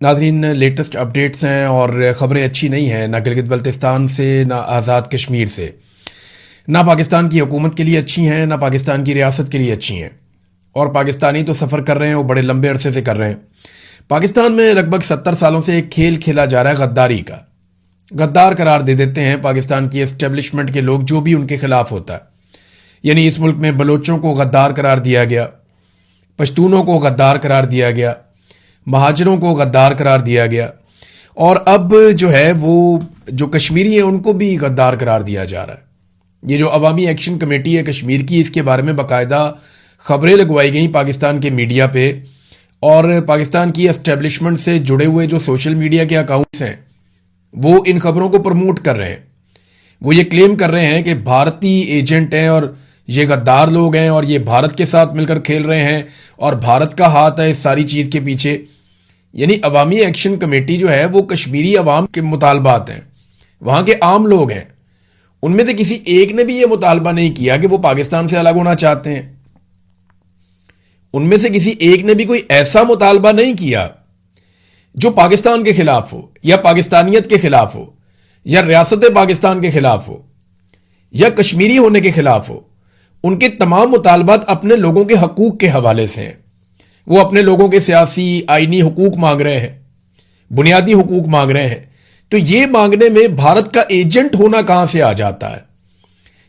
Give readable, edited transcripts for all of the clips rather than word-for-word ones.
ناظرین، latest updates ہیں اور خبریں اچھی نہیں ہیں، نہ گلگت بلتستان سے، نہ آزاد کشمیر سے، نہ پاکستان کی حکومت کے لیے اچھی ہیں، نہ پاکستان کی ریاست کے لیے اچھی ہیں۔ اور پاکستانی تو سفر کر رہے ہیں، وہ بڑے لمبے عرصے سے کر رہے ہیں۔ پاکستان میں لگ بھگ 70 سالوں سے ایک کھیل کھیلا جا رہا ہے غداری کا۔ غدار قرار دے دیتے ہیں پاکستان کی اسٹیبلشمنٹ کے لوگ جو بھی ان کے خلاف ہوتا ہے۔ یعنی اس ملک میں بلوچوں کو غدار قرار دیا گیا، پشتونوں کو غدار قرار دیا گیا، مہاجروں کو غدار قرار دیا گیا، اور اب جو ہے وہ جو کشمیری ہیں ان کو بھی غدار قرار دیا جا رہا ہے۔ یہ جو عوامی ایکشن کمیٹی ہے کشمیر کی، اس کے بارے میں باقاعدہ خبریں لگوائی گئیں پاکستان کے میڈیا پہ، اور پاکستان کی اسٹیبلشمنٹ سے جڑے ہوئے جو سوشل میڈیا کے اکاؤنٹس ہیں وہ ان خبروں کو پروموٹ کر رہے ہیں۔ وہ یہ کلیم کر رہے ہیں کہ بھارتی ایجنٹ ہیں اور یہ غدار لوگ ہیں اور یہ بھارت کے ساتھ مل کر کھیل رہے ہیں اور بھارت کا ہاتھ ہے اس ساری چیز کے پیچھے۔ یعنی عوامی ایکشن کمیٹی جو ہے وہ کشمیری عوام کے مطالبات ہیں، وہاں کے عام لوگ ہیں، ان میں سے کسی ایک نے بھی یہ مطالبہ نہیں کیا کہ وہ پاکستان سے الگ ہونا چاہتے ہیں۔ ان میں سے کسی ایک نے بھی کوئی ایسا مطالبہ نہیں کیا جو پاکستان کے خلاف ہو، یا پاکستانیت کے خلاف ہو، یا ریاست پاکستان کے خلاف ہو، یا کشمیری ہونے کے خلاف ہو۔ ان کے تمام مطالبات اپنے لوگوں کے حقوق کے حوالے سے ہیں۔ وہ اپنے لوگوں کے سیاسی آئینی حقوق مانگ رہے ہیں، بنیادی حقوق مانگ رہے ہیں۔ تو یہ مانگنے میں بھارت کا ایجنٹ ہونا کہاں سے آ جاتا ہے؟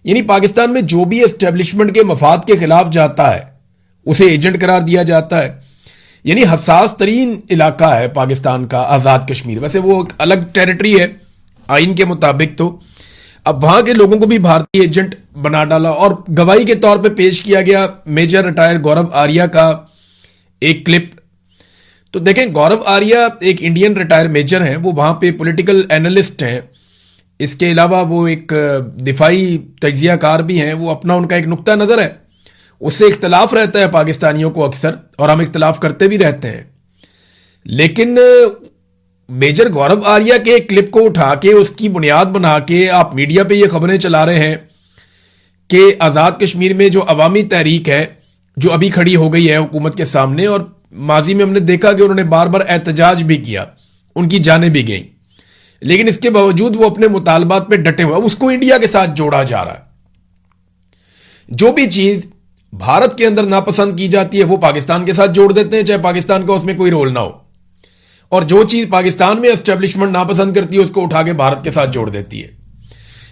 یعنی پاکستان میں جو بھی اسٹیبلشمنٹ کے مفاد کے خلاف جاتا ہے اسے ایجنٹ قرار دیا جاتا ہے۔ یعنی حساس ترین علاقہ ہے پاکستان کا آزاد کشمیر، ویسے وہ ایک الگ ٹیریٹری ہے آئین کے مطابق، تو اب وہاں کے لوگوں کو بھی بھارتی ایجنٹ بنا ڈالا، اور گواہی کے طور پہ پیش کیا گیا میجر ریٹائر گورو آریہ کا ایک کلپ۔ تو دیکھیں، گورو آریہ ایک انڈین ریٹائر میجر ہیں، وہ وہاں پہ پولیٹیکل اینالسٹ ہیں، اس کے علاوہ وہ ایک دفاعی تجزیہ کار بھی ہیں۔ وہ اپنا ان کا ایک نقطہ نظر ہے، اس سے اختلاف رہتا ہے پاکستانیوں کو اکثر، اور ہم اختلاف کرتے بھی رہتے ہیں، لیکن میجر گورو آریہ کے کلپ کو اٹھا کے اس کی بنیاد بنا کے آپ میڈیا پہ یہ خبریں چلا رہے ہیں کہ آزاد کشمیر میں جو عوامی تحریک ہے جو ابھی کھڑی ہو گئی ہے حکومت کے سامنے، اور ماضی میں ہم نے دیکھا کہ انہوں نے بار بار احتجاج بھی کیا، ان کی جانیں بھی گئیں، لیکن اس کے باوجود وہ اپنے مطالبات پہ ڈٹے ہوئے، اس کو انڈیا کے ساتھ جوڑا جا رہا ہے۔ جو بھی چیز بھارت کے اندر ناپسند کی جاتی ہے وہ پاکستان کے ساتھ جوڑ دیتے ہیں، چاہے پاکستان کا اس میں کوئی رول نہ ہو، اور جو چیز پاکستان میں اسٹیبلشمنٹ ناپسند کرتی ہے اس کو اٹھا کے بھارت کے ساتھ جوڑ دیتی ہے۔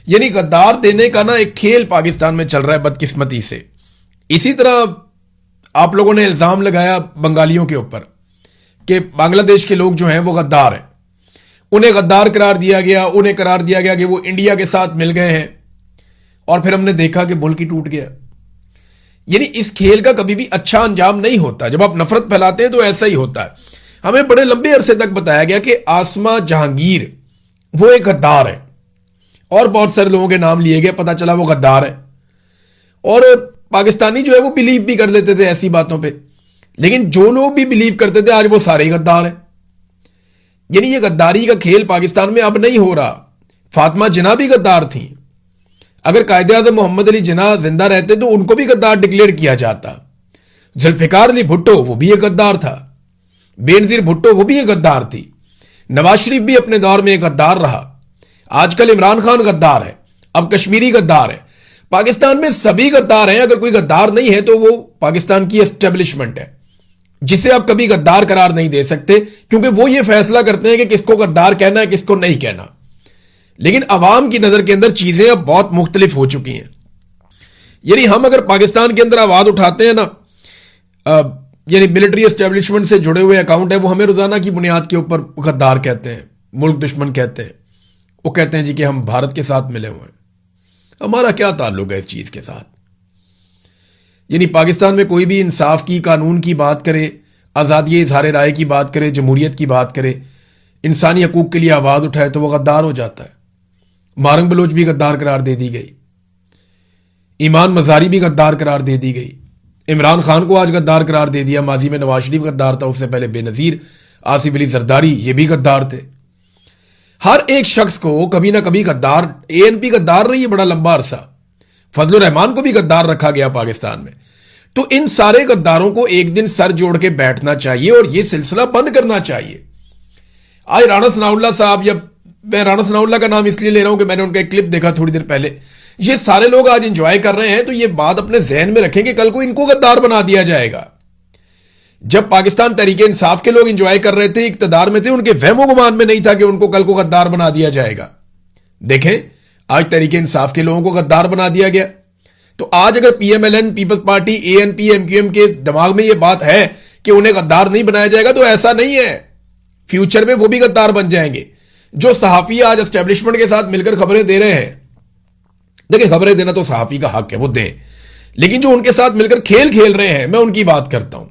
یعنی غدار دینے کا نا ایک کھیل پاکستان میں چل رہا ہے بدقسمتی سے۔ اسی طرح آپ لوگوں نے الزام لگایا بنگالیوں کے اوپر کہ بنگلہ دیش کے لوگ جو ہیں وہ غدار ہیں، انہیں غدار قرار دیا گیا، انہیں قرار دیا گیا کہ وہ انڈیا کے ساتھ مل گئے ہیں، اور پھر ہم نے دیکھا کہ ملک ہی ٹوٹ گیا۔ یعنی اس کھیل کا کبھی بھی اچھا انجام نہیں ہوتا، جب آپ نفرت پھیلاتے ہیں تو ایسا ہی ہوتا ہے۔ ہمیں بڑے لمبے عرصے تک بتایا گیا کہ آسما جہانگیر وہ ایک غدار ہے، اور بہت سارے لوگوں کے نام لیے گئے، پتہ چلا وہ غدار ہے، اور پاکستانی جو ہے وہ بلیو بھی کر لیتے تھے ایسی باتوں پہ، لیکن جو لوگ بھی بلیو کرتے تھے آج وہ سارے ہی غدار ہیں۔ یعنی یہ غداری کا کھیل پاکستان میں اب نہیں ہو رہا۔ فاطمہ جناح بھی غدار تھیں، اگر قائد اعظم محمد علی جناح زندہ رہتے تو ان کو بھی غدار ڈکلیئر کیا جاتا۔ ذوالفقار علی بھٹو وہ بھی ایک غدار تھا، بینظیر بھٹو وہ بھی ایک غدار تھی، نواز شریف بھی اپنے دور میں ایک غدار رہا، آج کل عمران خان غدار ہے، اب کشمیری غدار ہے۔ پاکستان میں سبھی غدار ہیں، اگر کوئی غدار نہیں ہے تو وہ پاکستان کی اسٹیبلشمنٹ ہے، جسے آپ کبھی غدار قرار نہیں دے سکتے، کیونکہ وہ یہ فیصلہ کرتے ہیں کہ کس کو غدار کہنا ہے کس کو نہیں کہنا۔ لیکن عوام کی نظر کے اندر چیزیں اب بہت مختلف ہو چکی ہیں۔ یعنی ہم اگر پاکستان کے اندر آواز اٹھاتے ہیں نا، یعنی ملٹری اسٹیبلشمنٹ سے جڑے ہوئے اکاؤنٹ ہے، وہ ہمیں روزانہ کی بنیاد کے اوپر غدار کہتے ہیں، ملک دشمن کہتے ہیں، وہ کہتے ہیں جی کہ ہم بھارت کے ساتھ ملے ہوئے ہیں۔ ہمارا کیا تعلق ہے اس چیز کے ساتھ؟ یعنی پاکستان میں کوئی بھی انصاف کی، قانون کی بات کرے، آزادی اظہار رائے کی بات کرے، جمہوریت کی بات کرے، انسانی حقوق کے لیے آواز اٹھائے تو وہ غدار ہو جاتا ہے۔ مارنگ بلوچ بھی غدار قرار دے دی گئی، ایمان مزاری بھی غدار قرار دے دی گئی، عمران خان کو آج غدار قرار دے دیا، ماضی میں نواز شریف غدار تھا، اس سے پہلے بے نظیر آصف علی زرداری یہ بھی غدار تھے۔ ہر ایک شخص کو کبھی نہ کبھی غدار، اے این پی غدار رہی ہے بڑا لمبا عرصہ، فضل الرحمان کو بھی غدار رکھا گیا پاکستان میں۔ تو ان سارے غداروں کو ایک دن سر جوڑ کے بیٹھنا چاہیے اور یہ سلسلہ بند کرنا چاہیے۔ آج رانا ثناءاللہ صاحب, یا میں رانا ثناءاللہ کا نام اس لیے لے رہا ہوں کہ میں نے ان کا ایک کلپ دیکھا تھوڑی دیر پہلے, یہ سارے لوگ آج انجوائے کر رہے ہیں, تو یہ بات اپنے ذہن میں رکھیں کہ کل کو ان کو غدار بنا دیا جائے گا. جب پاکستان تحریک انصاف کے لوگ انجوائے کر رہے تھے, اقتدار میں تھے, ان کے وہم و گمان میں نہیں تھا کہ ان کو کل کو غدار بنا دیا جائے گا. دیکھیں آج تحریک انصاف کے لوگوں کو غدار بنا دیا گیا. تو آج اگر P M L N, Peoples Party, A N P, M Q M کے دماغ میں یہ بات ہے کہ انہیں غدار نہیں بنایا جائے گا, تو ایسا نہیں ہے. فیوچر میں وہ بھی غدار بن جائیں گے. جو صحافی آج اسٹیبلشمنٹ کے ساتھ مل کر خبریں دے رہے ہیں, دیکھیں خبریں دینا تو صحافی کا حق ہے, وہ دیں, لیکن جو ان کے ساتھ مل کر کھیل کھیل رہے ہیں, میں ان کی بات کرتا ہوں.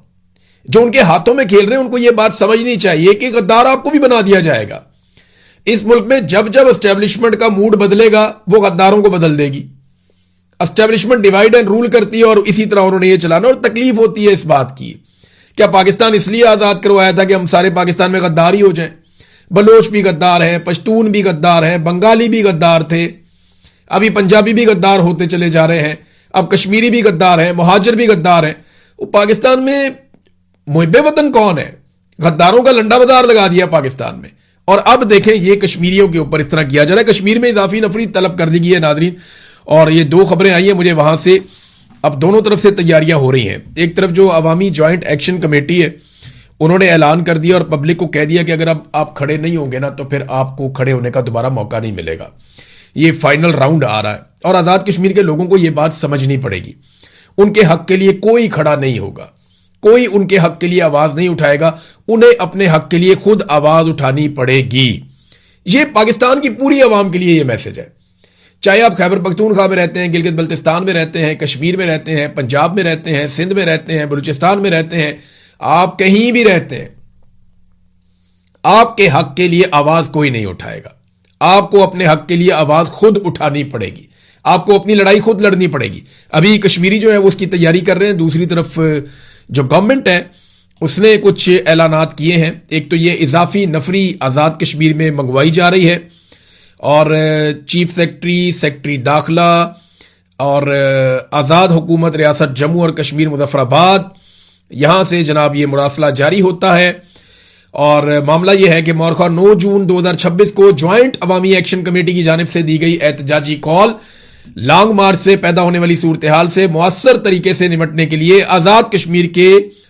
جو ان کے ہاتھوں میں کھیل رہے ہیں ان کو یہ بات سمجھنی چاہیے کہ غدار آپ کو بھی بنا دیا جائے گا. اس ملک میں جب جب اسٹیبلشمنٹ کا موڈ بدلے گا وہ غداروں کو بدل دے گی. اسٹیبلشمنٹ ڈیوائیڈ اینڈ رول کرتی ہے اور اسی طرح انہوں نے یہ چلانا, اور تکلیف ہوتی ہے اس بات کی. کیا پاکستان اس لیے آزاد کروایا تھا کہ ہم سارے پاکستان میں غدار ہی ہو جائیں؟ بلوچ بھی غدار ہیں, پشتون بھی غدار ہیں, بنگالی بھی غدار تھے, ابھی پنجابی بھی غدار ہوتے چلے جا رہے ہیں, اب کشمیری بھی غدار ہیں, مہاجر بھی غدار ہیں. وہ پاکستان میں محب وطن کون ہے؟ غداروں کا لنڈا بازار لگا دیا پاکستان میں. اور اب دیکھیں یہ کشمیریوں کے اوپر اس طرح کیا جا رہا ہے. کشمیر میں اضافی نفری طلب کر دی گئی ہے ناظرین, اور یہ 2 خبریں آئی ہیں مجھے وہاں سے. اب دونوں طرف سے تیاریاں ہو رہی ہیں. ایک طرف جو عوامی جوائنٹ ایکشن کمیٹی ہے انہوں نے اعلان کر دیا اور پبلک کو کہہ دیا کہ اگر اب آپ کھڑے نہیں ہوں گے نا تو پھر آپ کو کھڑے ہونے کا دوبارہ موقع نہیں ملے گا. یہ فائنل راؤنڈ آ رہا ہے اور آزاد کشمیر کے لوگوں کو یہ بات سمجھنی پڑے گی. ان کے حق کے لیے کوئی کھڑا نہیں ہوگا, کوئی ان کے حق کے لیے آواز نہیں اٹھائے گا. انہیں اپنے حق کے لیے خود آواز اٹھانی پڑے گی. یہ پاکستان کی پوری عوام کے لیے یہ میسج ہے. چاہے آپ خیبر پختونخوا میں رہتے ہیں, گلگت بلتستان میں رہتے ہیں, کشمیر میں رہتے ہیں, پنجاب میں رہتے ہیں, سندھ میں رہتے ہیں, بلوچستان میں رہتے ہیں, آپ کہیں بھی رہتے ہیں, آپ کے حق کے لیے آواز کوئی نہیں اٹھائے گا. آپ کو اپنے حق کے لیے آواز خود اٹھانی پڑے گی. آپ کو اپنی لڑائی خود لڑنی پڑے گی. ابھی کشمیری جو ہے وہ اس کی تیاری کر رہے ہیں. دوسری طرف جو گورنمنٹ ہے اس نے کچھ اعلانات کیے ہیں. ایک تو یہ اضافی نفری آزاد کشمیر میں منگوائی جا رہی ہے, اور چیف سیکرٹری داخلہ اور آزاد حکومت ریاست جموں اور کشمیر مظفر آباد, یہاں سے جناب یہ مراسلہ جاری ہوتا ہے. اور معاملہ یہ ہے کہ مورخہ 9 جون 2026 کو جوائنٹ عوامی ایکشن کمیٹی کی جانب سے دی گئی احتجاجی کال لانگ مارچ سے پیدا ہونے والی صورتحال سے مؤثر طریقے سے نمٹنے کے لیے آزاد کشمیر کے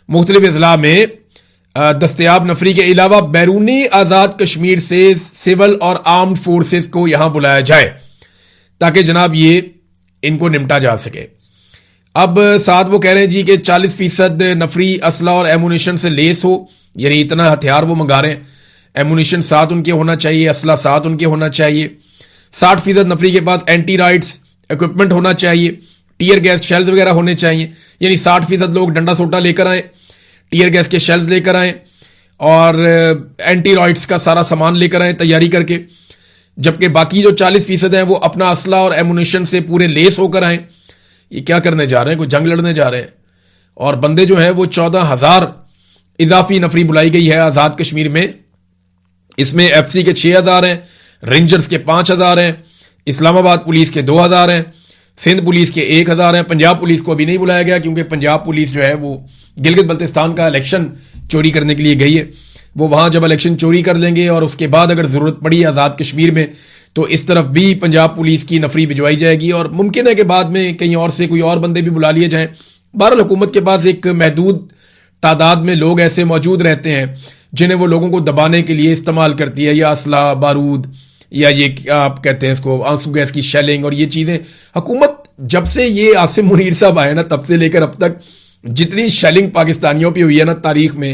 مختلف اضلاع میں دستیاب نفری کے علاوہ بیرونی آزاد کشمیر سے سول اور آرمڈ فورسز کو یہاں بلایا جائے تاکہ جناب یہ ان کو نمٹا جا سکے. اب ساتھ وہ کہہ رہے ہیں جی کہ 40% نفری اسلحہ اور ایمونیشن سے لیس ہو, یعنی اتنا ہتھیار وہ منگا رہے ہیں. ایمونیشن ساتھ ان کے ہونا چاہیے, اسلحہ ساتھ ان کے ہونا چاہیے. 60% نفری کے پاس اینٹی رائٹس اکوپمنٹ ہونا چاہیے, ٹیئر گیس شیلز وغیرہ ہونے چاہیے. یعنی 60% لوگ ڈنڈا سوٹا لے کر آئیں, ٹیئر گیس کے شیلز لے کر آئیں, اور اینٹی رائٹس کا سارا سامان لے کر آئیں تیاری کر کے. جبکہ باقی جو 40% ہیں وہ اپنا اسلحہ اور ایمونیشن سے پورے لیس ہو کر آئیں. یہ کیا کرنے جا رہے ہیں؟ کوئی جنگ لڑنے جا رہے ہیں. اور بندے جو ہیں وہ 14,000 اضافی نفری بلائی گئی ہے آزاد کشمیر میں. اس میں ایف سی کے 6,000 ہیں, رینجرز کے 5,000 ہیں, اسلام آباد پولیس کے 2,000 ہیں, سندھ پولیس کے 1,000 ہیں. پنجاب پولیس کو ابھی نہیں بلایا گیا کیونکہ پنجاب پولیس جو ہے وہ گلگت بلتستان کا الیکشن چوری کرنے کے لیے گئی ہے. وہ وہاں جب الیکشن چوری کر لیں گے اور اس کے بعد اگر ضرورت پڑی آزاد کشمیر میں تو اس طرف بھی پنجاب پولیس کی نفری بھجوائی جائے گی, اور ممکن ہے کہ بعد میں کہیں اور سے کوئی اور بندے بھی بلا لیے جائیں. بہرحال حکومت کے پاس ایک محدود تعداد میں لوگ ایسے موجود رہتے ہیں جنہیں وہ لوگوں کو دبانے کے لیے استعمال کرتی ہے, یا اسلحہ, بارود, یا یہ آپ کہتے ہیں اس کو آنسو گیس کی شیلنگ اور یہ چیزیں. حکومت جب سے یہ عاصم منیر صاحب آئے نا تب سے لے کر اب تک جتنی شیلنگ پاکستانیوں پہ ہوئی ہے نا تاریخ میں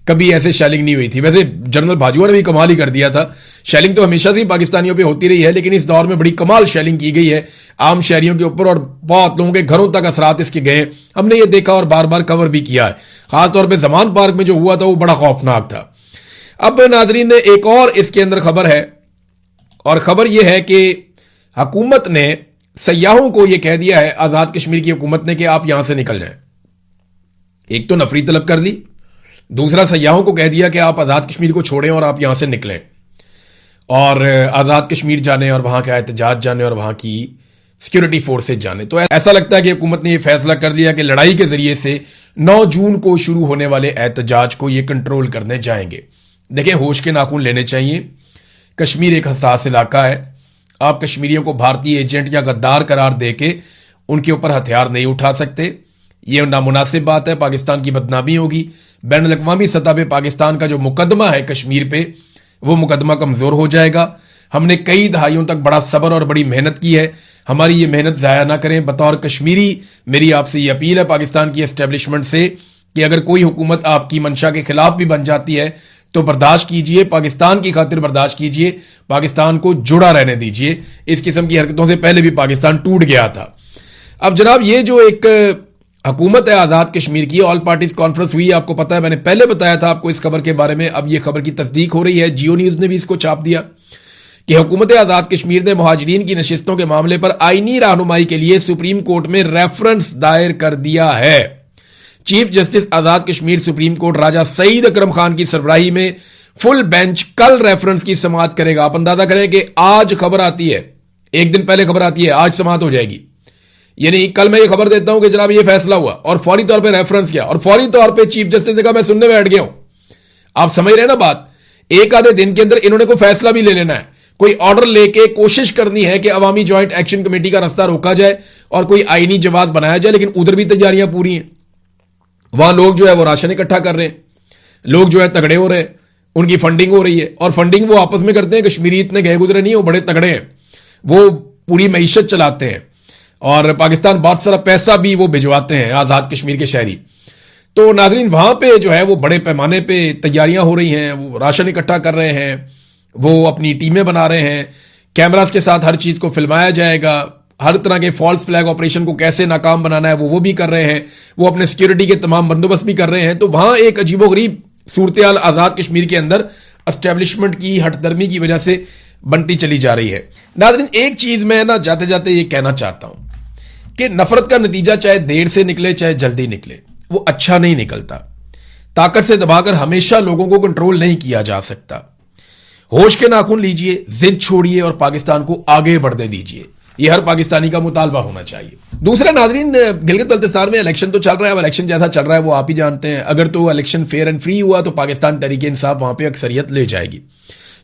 کبھی ایسے شیلنگ نہیں ہوئی تھی. ویسے جنرل باجوہ نے بھی کمال ہی کر دیا تھا. شیلنگ تو ہمیشہ سے پاکستانیوں پہ ہوتی رہی ہے, لیکن اس دور میں بڑی کمال شیلنگ کی گئی ہے عام شہریوں کے اوپر, اور بہت لوگوں کے گھروں تک اثرات اس کے گئے. ہم نے یہ دیکھا اور بار بار کور بھی کیا ہے. خاص طور پہ زمان پارک میں جو ہوا تھا وہ بڑا خوفناک تھا. اب ناظرین نے ایک اور اس کے اندر خبر ہے, اور خبر یہ ہے کہ حکومت نے سیاحوں کو یہ کہہ دیا ہے, آزاد کشمیر کی حکومت نے, کہ آپ یہاں سے نکل جائیں. ایک تو نفری طلب کر دی, دوسرا سیاحوں کو کہہ دیا کہ آپ آزاد کشمیر کو چھوڑیں اور آپ یہاں سے نکلیں اور آزاد کشمیر جانے اور وہاں کا احتجاج جانے اور وہاں کی سیکیورٹی فورسز جانے. تو ایسا لگتا ہے کہ حکومت نے یہ فیصلہ کر دیا کہ لڑائی کے ذریعے سے 9 جون کو شروع ہونے والے احتجاج کو یہ کنٹرول کرنے جائیں گے. دیکھیں ہوش کے ناخن لینے چاہیے. کشمیر ایک حساس علاقہ ہے. آپ کشمیریوں کو بھارتی ایجنٹ یا غدار قرار دے کے ان کے اوپر ہتھیار نہیں اٹھا سکتے. یہ نامناسب بات ہے. پاکستان کی بدنامی ہوگی. بین الاقوامی سطح پہ پاکستان کا جو مقدمہ ہے کشمیر پہ وہ مقدمہ کمزور ہو جائے گا. ہم نے کئی دہائیوں تک بڑا صبر اور بڑی محنت کی ہے. ہماری یہ محنت ضائع نہ کریں. بطور کشمیری میری آپ سے یہ اپیل ہے پاکستان کی اسٹیبلشمنٹ سے کہ اگر کوئی حکومت آپ کی منشا کے خلاف بھی بن جاتی ہے تو برداشت کیجئے. پاکستان کی خاطر برداشت کیجئے. پاکستان کو جڑا رہنے دیجئے. اس قسم کی حرکتوں سے پہلے بھی پاکستان ٹوٹ گیا تھا. اب جناب یہ جو ایک حکومت ہے آزاد کشمیر کی, آل پارٹیز کانفرنس ہوئی, آپ کو پتا ہے میں نے پہلے بتایا تھا آپ کو اس خبر کے بارے میں. اب یہ خبر کی تصدیق ہو رہی ہے. جیو نیوز نے بھی اس کو چھاپ دیا کہ حکومت آزاد کشمیر نے مہاجرین کی نشستوں کے معاملے پر آئینی رہنمائی کے لیے سپریم کورٹ میں ریفرنس دائر کر دیا ہے. Chief justice Azad Kashmir supreme court راجہ سعید اکرم خان کی سربراہی میں فل بینچ کل ریفرنس کی سماعت کرے گا. آپ اندازہ کریں کہ آج خبر آتی ہے, ایک دن پہلے خبر آتی ہے, آج سماعت ہو جائے گی. یعنی کل میں یہ خبر دیتا ہوں کہ جناب یہ فیصلہ ہوا اور فوری طور پہ ریفرنس کیا اور فوری طور پہ چیف جسٹس نے کہا میں سننے میں بیٹھ گیا ہوں. آپ سمجھ رہے ہیں نا بات. ایک آدھے دن کے اندر انہوں نے کوئی فیصلہ بھی لے لینا ہے, کوئی آرڈر لے کے کوشش کرنی ہے کہ عوامی جوائنٹ ایکشن کمیٹی کا راستہ روکا جائے اور کوئی آئینی جواز بنایا جائے. لیکن ادھر بھی تیاریاں پوری ہیں. وہاں لوگ جو ہے وہ راشن اکٹھا کر رہے ہیں, لوگ جو ہے تگڑے ہو رہے ہیں, ان کی فنڈنگ ہو رہی ہے اور فنڈنگ وہ آپس میں کرتے ہیں. کشمیری اتنے گئے گزرے نہیں, وہ بڑے تگڑے ہیں, وہ پوری معیشت چلاتے ہیں اور پاکستان بہت سارا پیسہ بھی وہ بھجواتے ہیں آزاد کشمیر کے شہری. تو ناظرین وہاں پہ جو ہے وہ بڑے پیمانے پہ تیاریاں ہو رہی ہیں, وہ راشن اکٹھا کر رہے ہیں, وہ اپنی ٹیمیں بنا رہے ہیں, کیمراز کے ساتھ ہر چیز کو فلمایا جائے گا, ہر طرح کے فالس فلیگ آپریشن کو کیسے ناکام بنانا ہے وہ بھی کر رہے ہیں, وہ اپنے سیکیورٹی کے تمام بندوبست بھی کر رہے ہیں. تو وہاں ایک عجیب و غریب صورتحال آزاد کشمیر کے اندر اسٹیبلشمنٹ کی ہٹ درمی کی وجہ سے بنتی چلی جا رہی ہے. ناظرین ایک چیز میں نا جاتے جاتے یہ کہنا چاہتا ہوں کہ نفرت کا نتیجہ چاہے دیر سے نکلے چاہے جلدی نکلے وہ اچھا نہیں نکلتا. طاقت سے دبا کر ہمیشہ لوگوں کو کنٹرول نہیں کیا جا سکتا. ہوش کے ناخن لیجئے, ضد چھوڑیے اور پاکستان کو آگے بڑھنے دیجئے. یہ ہر پاکستانی کا مطالبہ ہونا چاہیے. دوسرا ناظرین گلگت بلتستان میں الیکشن تو چل رہا ہے. اب الیکشن جیسا چل رہا ہے وہ آپ ہی جانتے ہیں. اگر تو الیکشن فیئر اینڈ فری ہوا تو پاکستان تحریک انصاف وہاں پہ اکثریت لے جائے گی.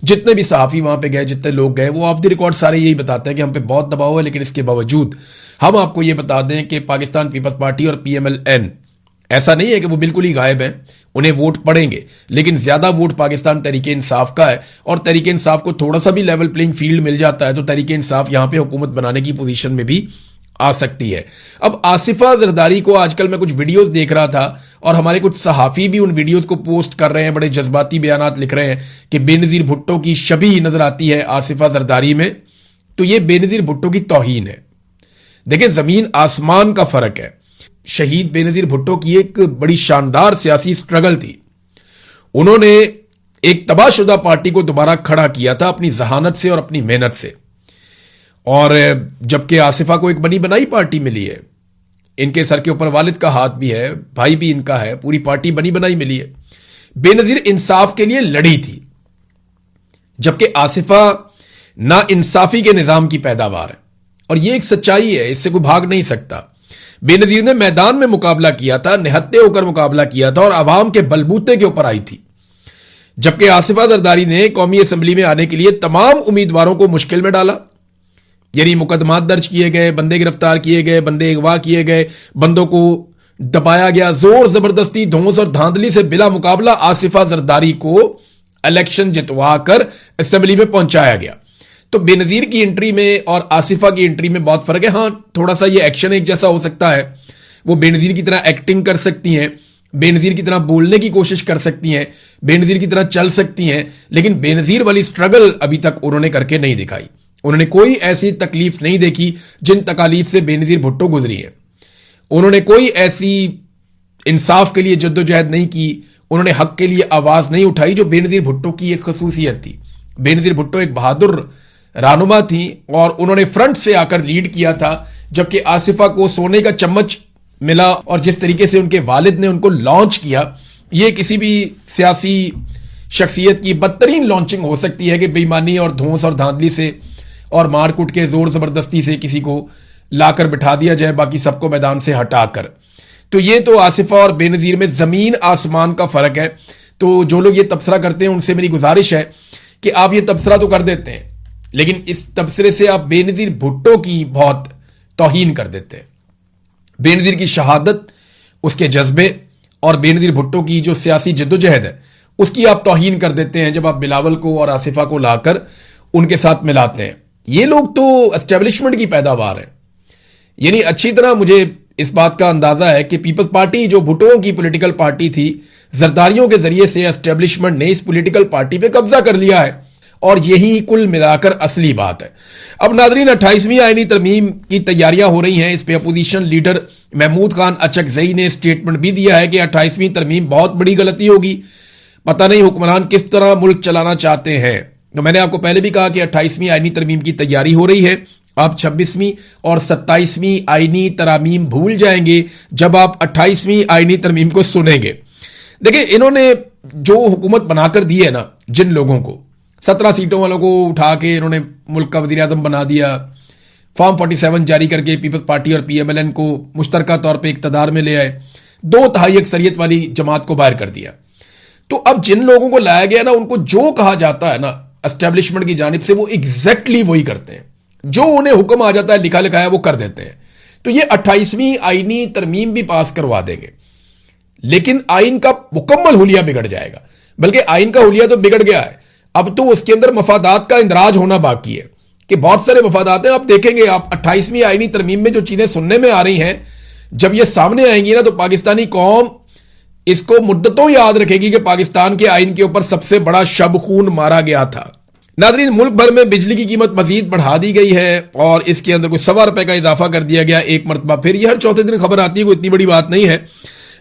جتنے بھی صحافی وہاں پہ گئے, جتنے لوگ گئے, وہ آف دی ریکارڈ سارے یہی بتاتے ہیں کہ ہم پہ بہت دباؤ ہے. لیکن اس کے باوجود ہم آپ کو یہ بتا دیں کہ پاکستان پیپلز پارٹی اور PMLN ایسا نہیں ہے کہ وہ بالکل ہی غائب ہیں, انہیں ووٹ پڑیں گے. لیکن زیادہ ووٹ پاکستان تحریک انصاف کا ہے اور تحریک انصاف کو تھوڑا سا بھی لیول پلینگ فیلڈ مل جاتا ہے تو تحریک انصاف یہاں پہ حکومت بنانے کی پوزیشن میں بھی آ سکتی ہے. اب آصفہ زرداری کو آج کل میں کچھ ویڈیوز دیکھ رہا تھا اور ہمارے کچھ صحافی بھی ان ویڈیوز کو پوسٹ کر رہے ہیں, بڑے جذباتی بیانات لکھ رہے ہیں کہ بے نظیر بھٹو کی شبیہ نظر آتی ہے آصفہ زرداری میں. تو یہ بے نظیر بھٹو کی توہین ہے. دیکھیں زمین آسمان کا فرق ہے. شہید بے نظیر بھٹو کی ایک بڑی شاندار سیاسی سٹرگل تھی. انہوں نے ایک تباہ شدہ پارٹی کو دوبارہ کھڑا کیا تھا اپنی ذہانت سے اور اپنی محنت سے. اور جبکہ آصفہ کو ایک بنی بنائی پارٹی ملی ہے, ان کے سر کے اوپر والد کا ہاتھ بھی ہے, بھائی بھی ان کا ہے, پوری پارٹی بنی بنائی ملی ہے. بے نظیر انصاف کے لیے لڑی تھی, جبکہ آصفہ نا انصافی کے نظام کی پیداوار ہے. اور یہ ایک سچائی ہے, اس سے کوئی بھاگ نہیں سکتا. بے نظیر نے میدان میں مقابلہ کیا تھا, نہتے ہو کر مقابلہ کیا تھا اور عوام کے بلبوتے کے اوپر آئی تھی. جبکہ آصفہ زرداری نے قومی اسمبلی میں آنے کے لیے تمام امیدواروں کو مشکل میں ڈالا. یعنی مقدمات درج کیے گئے, بندے گرفتار کیے گئے, بندے اغوا کیے گئے, بندوں کو دبایا گیا, زور زبردستی دھونس اور دھاندلی سے بلا مقابلہ آصفہ زرداری کو الیکشن جتوا کر اسمبلی میں پہنچایا گیا. تو بے نظیر کی انٹری میں اور آصفہ کی انٹری میں بہت فرق ہے. ہاں تھوڑا سا یہ ایکشن ایک جیسا ہو سکتا ہے, وہ بے نظیر کی طرح ایکٹنگ کر سکتی ہیں, بے نظیر کی طرح بولنے کی کوشش کر سکتی ہیں, بے نظیر کی طرح چل سکتی ہیں, لیکن بے نظیر والی سٹرگل ابھی تک انہوں نے کر کے نہیں دکھائی. انہوں نے کوئی ایسی تکلیف نہیں دیکھی جن تکالیف سے بے نظیر بھٹو گزری ہے. انہوں نے کوئی ایسی انصاف کے لیے جدوجہد نہیں کی, انہوں نے حق کے لیے آواز نہیں اٹھائی جو بے نظیر بھٹو کی ایک خصوصیت تھی. بے نظیر بھٹو ایک بہادر رہنما تھی اور انہوں نے فرنٹ سے آ کر لیڈ کیا تھا, جبکہ آصفہ کو سونے کا چمچ ملا. اور جس طریقے سے ان کے والد نے ان کو لانچ کیا, یہ کسی بھی سیاسی شخصیت کی بدترین لانچنگ ہو سکتی ہے کہ بے ایمانی اور دھونس اور دھاندلی سے اور مار کٹ کے زور زبردستی سے کسی کو لا کر بٹھا دیا جائے باقی سب کو میدان سے ہٹا کر. تو یہ تو آصفہ اور بے نظیر میں زمین آسمان کا فرق ہے. تو جو لوگ یہ تبصرہ کرتے ہیں ان سے میری گزارش ہے کہ آپ یہ تبصرہ تو کر دیتے ہیں لیکن اس تبصرے سے آپ بے نظیر بھٹو کی بہت توہین کر دیتے ہیں. بے نظیر کی شہادت، اس کے جذبے اور بے نظیر بھٹو کی جو سیاسی جدوجہد ہے اس کی آپ توہین کر دیتے ہیں جب آپ بلاول کو اور آصفہ کو لا کر ان کے ساتھ ملاتے ہیں. یہ لوگ تو اسٹیبلشمنٹ کی پیداوار ہیں. یعنی اچھی طرح مجھے اس بات کا اندازہ ہے کہ پیپلز پارٹی جو بھٹو کی پولیٹیکل پارٹی تھی، زرداریوں کے ذریعے سے اسٹیبلشمنٹ نے اس پولیٹیکل پارٹی پہ قبضہ کر لیا ہے اور یہی کل ملا کر اصلی بات ہے. اب ناظرین، 28ویں آئینی ترمیم کی تیاریاں ہو رہی ہیں. اس پہ اپوزیشن لیڈر محمود خان اچکزئی نے اسٹیٹمنٹ بھی دیا ہے کہ 28ویں ترمیم بہت بڑی غلطی ہوگی. پتہ نہیں حکمران کس طرح ملک چلانا چاہتے ہیں. تو میں نے آپ کو پہلے بھی کہا کہ 28ویں آئینی ترمیم کی تیاری ہو رہی ہے. آپ 26ویں اور 27ویں آئینی ترامیم بھول جائیں گے جب آپ 28ویں آئینی ترمیم کو سنیں گے. دیکھیں، انہوں نے جو حکومت بنا کر دی ہے نا، جن لوگوں کو 17 سیٹوں والوں کو اٹھا کے انہوں نے ملک کا وزیر اعظم بنا دیا، فارم 47 جاری کر کے پیپلز پارٹی اور پی ایم ایل این کو مشترکہ طور پہ اقتدار میں لے آئے، 2/3 اکثریت والی جماعت کو باہر کر دیا. تو اب جن لوگوں کو لایا گیا نا، ان کو جو کہا جاتا ہے نا اسٹیبلشمنٹ کی جانب سے، وہ ایگزیکٹلی وہی کرتے ہیں. جو انہیں حکم آ جاتا ہے لکھا لکھایا وہ کر دیتے ہیں. تو یہ 28ویں آئینی ترمیم بھی پاس کروا دیں گے لیکن آئین کا مکمل حلیہ بگڑ جائے گا. بلکہ آئین کا حلیہ تو بگڑ گیا ہے، اب تو اس کے اندر مفادات کا اندراج ہونا باقی ہے کہ بہت سارے مفادات ہیں. آپ دیکھیں گے، آپ 28ویں آئینی ترمیم میں جو چیزیں سننے میں آ رہی ہیں، جب یہ سامنے آئیں گی نا تو پاکستانی قوم اس کو مدتوں یاد رکھے گی کہ پاکستان کے آئین کے اوپر سب سے بڑا شب خون مارا گیا تھا. ناظرین، ملک بھر میں بجلی کی قیمت مزید بڑھا دی گئی ہے اور اس کے اندر کوئی 1.25 روپے کا اضافہ کر دیا گیا ایک مرتبہ پھر. یہ ہر چوتھے دن خبر آتی ہے، کوئی اتنی بڑی بات نہیں ہے،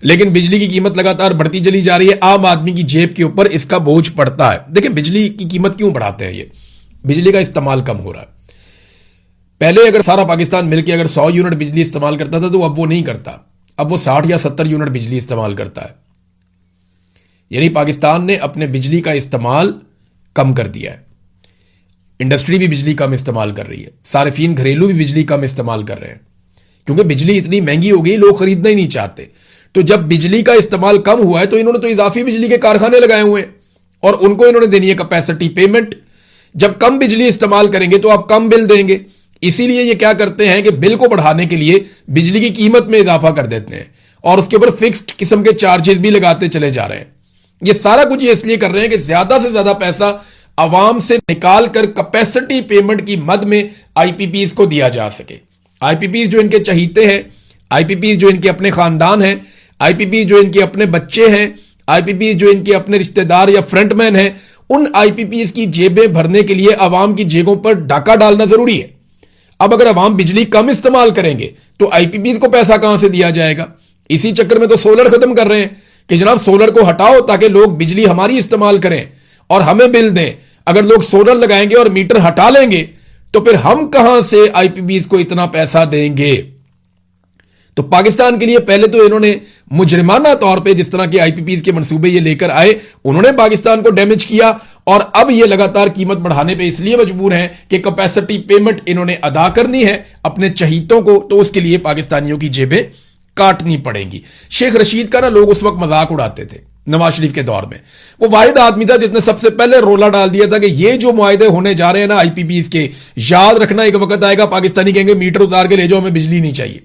لیکن بجلی کی قیمت لگاتار بڑھتی چلی جا رہی ہے. عام آدمی کی جیب کے اوپر اس کا بوجھ پڑتا ہے. دیکھیں، بجلی کی قیمت کیوں بڑھاتے ہیں؟ یہ بجلی کا استعمال کم ہو رہا ہے. پہلے اگر سارا پاکستان مل کے اگر 100 یونٹ بجلی استعمال کرتا تھا تو اب وہ نہیں کرتا، اب وہ 60 یا 70 یونٹ بجلی استعمال کرتا ہے. یعنی پاکستان نے اپنے بجلی کا استعمال کم کر دیا ہے. انڈسٹری بھی بجلی کم استعمال کر رہی ہے، صارفین گھریلو بھی بجلی کم استعمال کر رہے ہیں کیونکہ بجلی اتنی مہنگی ہو گئی، لوگ خریدنا ہی نہیں چاہتے. تو جب بجلی کا استعمال کم ہوا ہے تو انہوں نے تو اضافی بجلی کے کارخانے لگائے ہوئے ہیں اور ان کو انہوں نے دینی ہے کیپیسٹی پیمنٹ. جب کم بجلی استعمال کریں گے تو آپ کم بل دیں گے. اسی لیے یہ کیا کرتے ہیں کہ بل کو بڑھانے کے لیے بجلی کی قیمت میں اضافہ کر دیتے ہیں اور اس کے اوپر فکسڈ قسم کے چارجز بھی لگاتے چلے جا رہے ہیں. یہ سارا کچھ یہ اس لیے کر رہے ہیں کہ زیادہ سے زیادہ پیسہ عوام سے نکال کر کیپیسٹی پیمنٹ کی مد میں آئی پی پیز کو دیا جا سکے. آئی پی پیز جو ان کے چہیتے ہیں، آئی پی پیز جو ان کے اپنے خاندان ہیں، آئی پی پیز جو ان کے اپنے بچے ہیں، آئی پی پیز جو ان کے اپنے رشتہ دار یا فرنٹ مین ہیں، ان آئی پی پیز کی جیبیں بھرنے کے لیے عوام کی جیبوں پر ڈاکہ ڈالنا ضروری ہے. اب اگر عوام بجلی کم استعمال کریں گے تو آئی پی پیز کو پیسہ کہاں سے دیا جائے گا؟ اسی چکر میں تو سولر ختم کر رہے ہیں کہ جناب سولر کو ہٹاؤ تاکہ لوگ بجلی ہماری استعمال کریں اور ہمیں بل دیں. اگر لوگ سولر لگائیں گے اور میٹر ہٹا لیں گے تو پھر ہم کہاں سے آئی پی پیز کو اتنا پیسہ دیں گے؟ تو پاکستان کے لیے پہلے تو انہوں نے مجرمانہ طور پہ جس طرح کے آئی پی پیز کے منصوبے یہ لے کر آئے، انہوں نے پاکستان کو ڈیمیج کیا اور اب یہ لگاتار قیمت بڑھانے پہ اس لیے مجبور ہیں کہ کیپیسٹی پیمنٹ انہوں نے ادا کرنی ہے اپنے چہیتوں کو، تو اس کے لیے پاکستانیوں کی جیبیں کاٹنی پڑیں گی. شیخ رشید کا نا لوگ اس وقت مذاق اڑاتے تھے نواز شریف کے دور میں. وہ واحد آدمی تھا جس نے سب سے پہلے رولا ڈال دیا تھا کہ یہ جو معاہدے ہونے جا رہے ہیں نا آئی پی پیز کے، یاد رکھنا ایک وقت آئے گا پاکستانی کہیں گے میٹر اتار کے لے جاؤ، ہمیں بجلی نہیں چاہیے.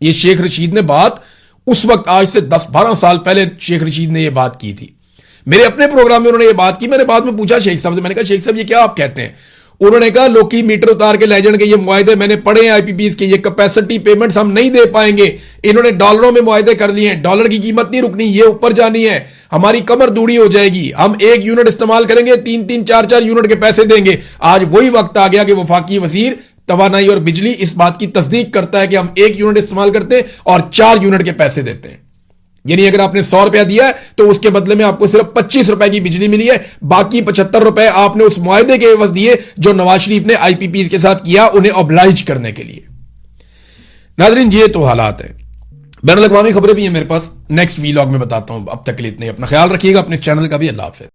یہ شیخ رشید نے بات اس وقت، آج سے 10-12 سال پہلے شیخ رشید نے یہ بات کی تھی. میرے اپنے پروگرام میں انہوں نے یہ بات کی. میں نے بعد میں پوچھا شیخ صاحب سے، میں نے کہا شیخ صاحب یہ کیا آپ کہتے ہیں؟ انہوں نے کہا لوکی میٹر اتار کے لے جان کے، یہ معاہدے میں نے پڑھے ہیں آئی پی پیز کے، یہ کیپیسٹی پیمنٹس ہم نہیں دے پائیں گے. انہوں نے ڈالروں میں معاہدے کر لیے ہیں، ڈالر کی قیمت نہیں رکنی، یہ اوپر جانی ہے، ہماری کمر دوڑی ہو جائے گی، ہم 1 یونٹ استعمال کریں گے 3-3 4-4 یونٹ کے پیسے دیں گے. آج وہی وقت آ گیا کہ وفاقی وزیر توانائی اور بجلی اس بات کی تصدیق کرتا ہے کہ ہم 1 یونٹ استعمال کرتے ہیں اور 4 یونٹ کے پیسے دیتے ہیں. یعنی اگر آپ نے 100 روپیہ دیا ہے تو اس کے بدلے میں آپ کو صرف 25 روپے کی بجلی ملی ہے، باقی 75 روپے آپ نے اس معاہدے کے عوض دیے جو نواز شریف نے آئی پی پیز کے ساتھ کیا انہیں اوبلائج کرنے کے لیے. ناظرین، یہ تو حالات ہیں. بین الاقوامی خبریں بھی ہیں میرے پاس، نیکسٹ ویلاگ میں بتاتا ہوں. اب تک کے لیے اتنے، اپنا خیال رکھیے گا، اپنے اس چینل کا بھی. اللہ حافظ.